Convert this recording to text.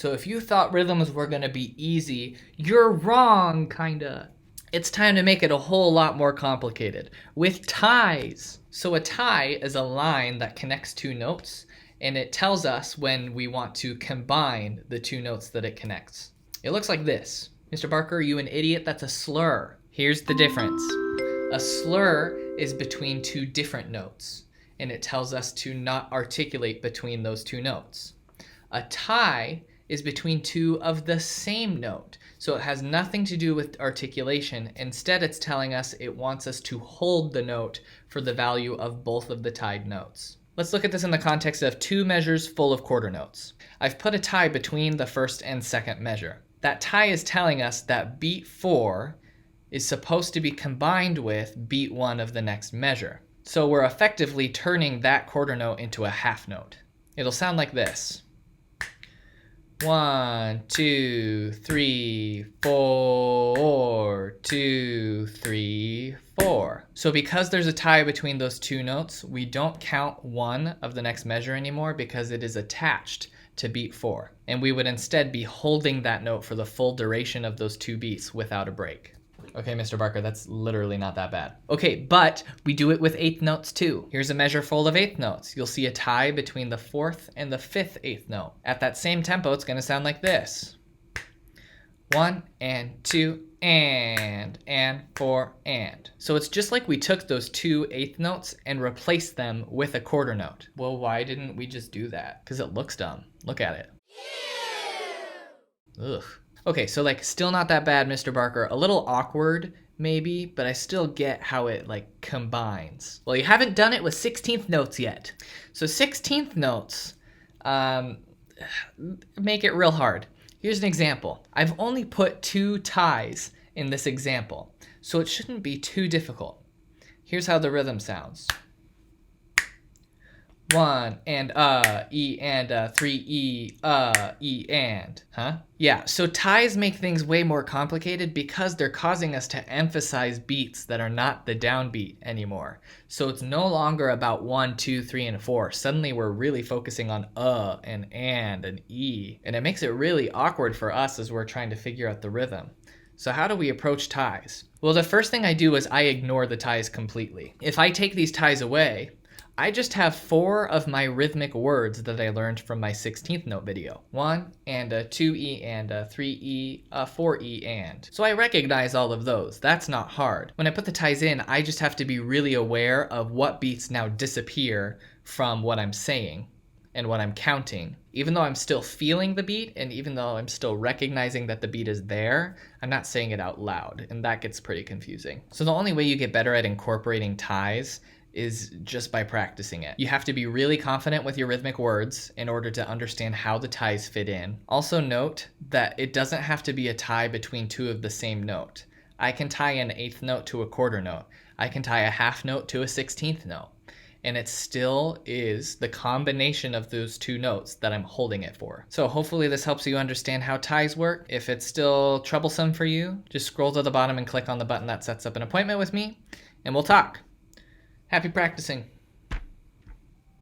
So if you thought rhythms were gonna be easy, you're wrong, kinda. It's time to make it a whole lot more complicated with ties. So a tie is a line that connects two notes, and it tells us when we want to combine the two notes that it connects. It looks like this. Mr. Barker, you an idiot? That's a slur. Here's the difference. A slur is between two different notes, and it tells us to not articulate between those two notes. A tie is between two of the same note. So it has nothing to do with articulation. Instead, it's telling us it wants us to hold the note for the value of both of the tied notes. Let's look at this in the context of two measures full of quarter notes. I've put a tie between the first and second measure. That tie is telling us that beat 4 is supposed to be combined with beat 1 of the next measure. So we're effectively turning that quarter note into a half note. It'll sound like this. 1, 2, 3, 4, 2, 3, 4. So because there's a tie between those two notes, we don't count 1 of the next measure anymore because it is attached to beat 4. And we would instead be holding that note for the full duration of those two beats without a break. Okay, Mr. Barker, that's literally not that bad. Okay, but we do it with eighth notes too. Here's a measure full of eighth notes. You'll see a tie between the fourth and the fifth eighth note. At that same tempo, it's gonna sound like this. 1 and 2 and 4 and. So it's just like we took those two eighth notes and replaced them with a quarter note. Well, why didn't we just do that? Because it looks dumb. Look at it. Ugh. Okay, so like still not that bad, Mr. Barker. A little awkward, maybe, but I still get how it like combines. Well, you haven't done it with 16th notes yet. So 16th notes make it real hard. Here's an example. I've only put 2 ties in this example, so it shouldn't be too difficult. Here's how the rhythm sounds. 1 and E and 3 E and. Huh? Yeah, so ties make things way more complicated because they're causing us to emphasize beats that are not the downbeat anymore. So it's no longer about 1, 2, 3, and 4. Suddenly we're really focusing on and E. And it makes it really awkward for us as we're trying to figure out the rhythm. So how do we approach ties? Well, the first thing I do is I ignore the ties completely. If I take these ties away, I just have 4 of my rhythmic words that I learned from my 16th note video. 1 and 2E and 3E, 4E and. So I recognize all of those. That's not hard. When I put the ties in, I just have to be really aware of what beats now disappear from what I'm saying and what I'm counting. Even though I'm still feeling the beat and even though I'm still recognizing that the beat is there, I'm not saying it out loud, and that gets pretty confusing. So the only way you get better at incorporating ties is just by practicing it. You have to be really confident with your rhythmic words in order to understand how the ties fit in. Also note that it doesn't have to be a tie between 2 of the same note. I can tie an 8th note to a quarter note. I can tie a half note to a 16th note. And it still is the combination of those 2 notes that I'm holding it for. So hopefully this helps you understand how ties work. If it's still troublesome for you, just scroll to the bottom and click on the button that sets up an appointment with me, and we'll talk. Happy practicing.